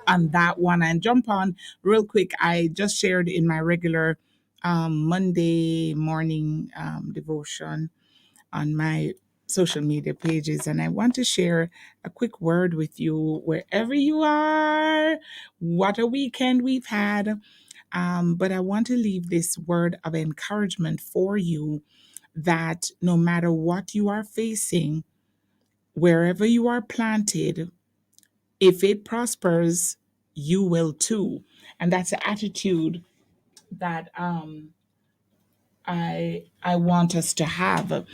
on that one and jump on real quick. I just shared in my regular Monday morning devotion on my social media pages, and I want to share a quick word with you wherever you are. What a weekend we've had. But I want to leave this word of encouragement for you that no matter what you are facing, wherever you are planted, if it prospers, you will too. And that's the attitude that I want us to have,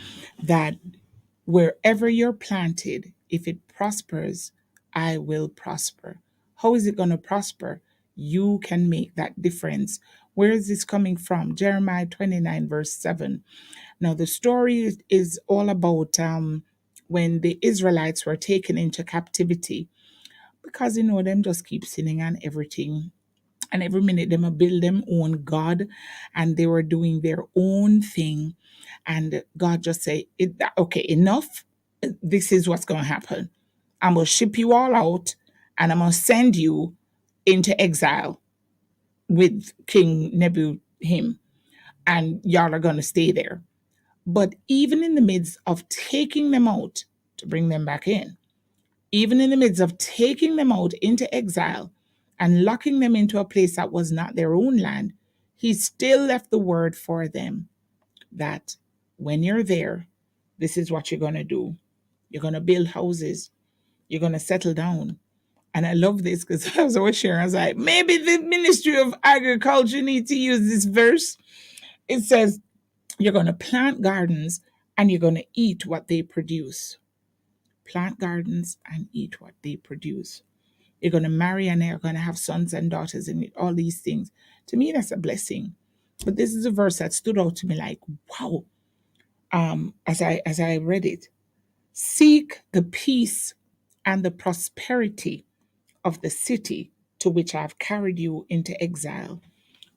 that wherever you're planted, if it prospers, I will prosper. How is it going to prosper? You can make that difference. Where is this coming from? Jeremiah 29, verse 7. Now, the story is all about when the Israelites were taken into captivity, because them just keep sinning and everything. And every minute them a build them own God, and they were doing their own thing. And God just say, okay, enough. This is what's going to happen. I'm going to ship you all out, and I'm going to send you into exile with King Nebuchadnezzar, and y'all are going to stay there. But even in the midst of taking them out to bring them back in, even in the midst of taking them out into exile and locking them into a place that was not their own land, he still left the word for them that when you're there, this is what you're going to do. You're going to build houses, you're going to settle down. And I love this because I was always sharing, I was like, maybe the Ministry of Agriculture needs to use this verse. It says, you're going to plant gardens and you're going to eat what they produce. Plant gardens and eat what they produce. You're going to marry and you're going to have sons and daughters and all these things. To me, that's a blessing. But this is a verse that stood out to me like, wow. As I read it, seek the peace and the prosperity of the city to which I have carried you into exile.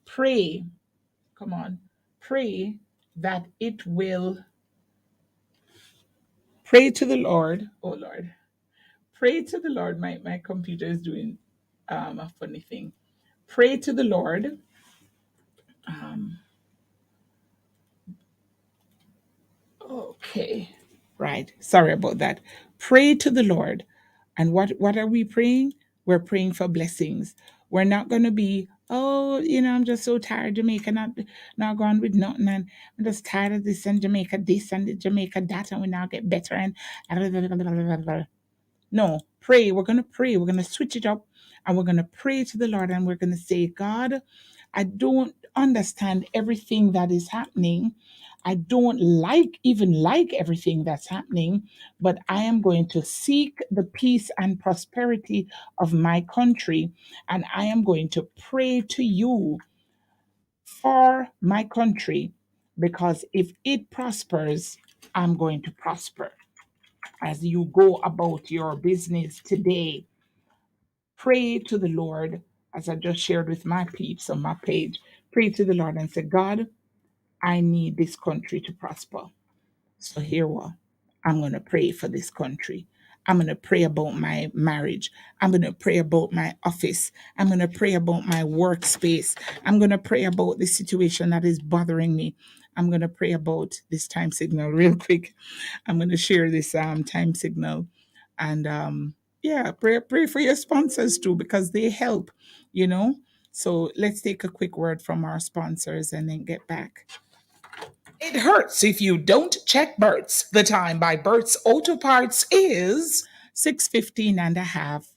Pray, come on, pray that it will, pray to the Lord. Oh Lord, pray to the Lord. My computer is doing a funny thing. Pray to the Lord. Um, okay, right. Sorry about that. Pray to the Lord. And what are we praying? We're praying for blessings. We're not going to be, oh, I'm just so tired, Jamaica, not going with nothing. And I'm just tired of this and Jamaica this and Jamaica that. And we now get better. And no, pray. We're going to pray. We're going to switch it up and we're going to pray to the Lord and we're going to say, God, I don't understand everything that is happening. I don't even like everything that's happening, but I am going to seek the peace and prosperity of my country. And I am going to pray to you for my country, because if it prospers, I'm going to prosper. As you go about your business today, pray to the Lord, as I just shared with my peeps on my page. Pray to the Lord and say, God, I need this country to prosper. So here what? I'm going to pray for this country. I'm going to pray about my marriage. I'm going to pray about my office. I'm going to pray about my workspace. I'm going to pray about the situation that is bothering me. I'm going to pray about this time signal real quick. I'm going to share this time signal. And yeah, pray for your sponsors too, because they help, you know. So let's take a quick word from our sponsors and then get back. It hurts if you don't check Burt's. The time by Burt's Auto Parts is 6:15 and a half.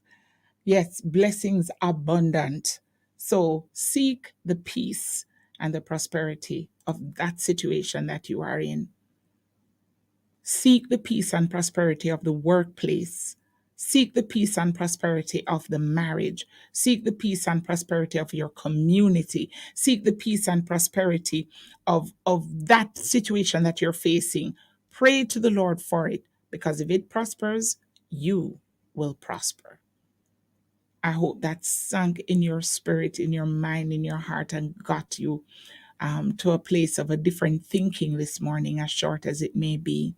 Yes, blessings abundant. So seek the peace and the prosperity of that situation that you are in. Seek the peace and prosperity of the workplace. Seek the peace and prosperity of the marriage. Seek the peace and prosperity of your community. Seek the peace and prosperity of that situation that you're facing. Pray to the Lord for it, because if it prospers, you will prosper. I hope that sunk in your spirit, in your mind, in your heart, and got you to a place of a different thinking this morning, as short as it may be.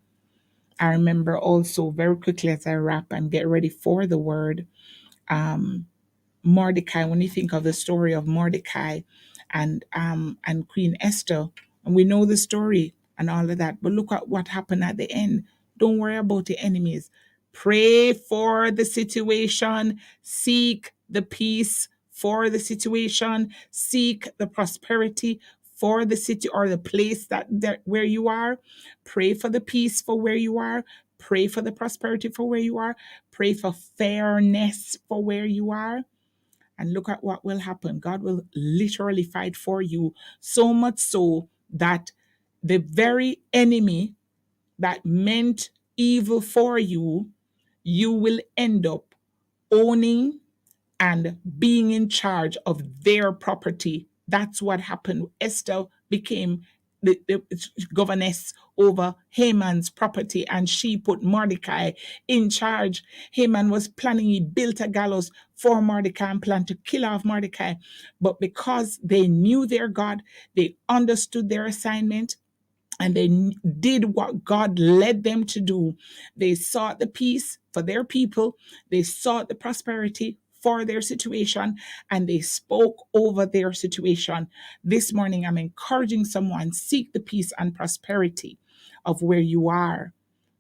I remember also very quickly as I wrap and get ready for the word, Mordecai, when you think of the story of Mordecai and Queen Esther, and we know the story and all of that, but look at what happened at the end. Don't worry about the enemies. Pray for the situation, seek the peace for the situation, seek the prosperity for the city or the place that where you are. Pray for the peace for where you are. Pray for the prosperity for where you are. Pray for fairness for where you are. And look at what will happen. God will literally fight for you, so much so that the very enemy that meant evil for you, you will end up owning and being in charge of their property. That's what happened. Esther became the governess over Haman's property, and she put Mordecai in charge. Haman was planning, he built a gallows for Mordecai and planned to kill off Mordecai. But because they knew their God, they understood their assignment, and they did what God led them to do. They sought the peace for their people, they sought the prosperity for their situation, and they spoke over their situation. This morning, I'm encouraging someone, seek the peace and prosperity of where you are.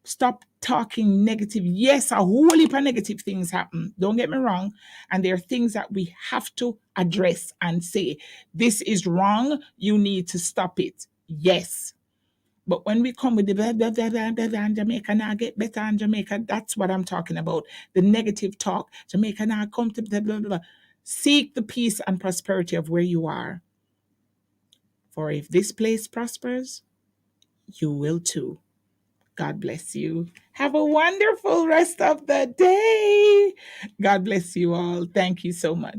Stop talking negative. Yes, a whole heap of negative things happen. Don't get me wrong. And there are things that we have to address and say, this is wrong. You need to stop it. Yes, but when we come with the blah, blah, blah, blah, blah, blah, and Jamaica now get better and Jamaica, that's what I'm talking about. The negative talk. Jamaica now come to blah, blah, blah. Seek the peace and prosperity of where you are. For if this place prospers, you will too. God bless you. Have a wonderful rest of the day. God bless you all. Thank you so much.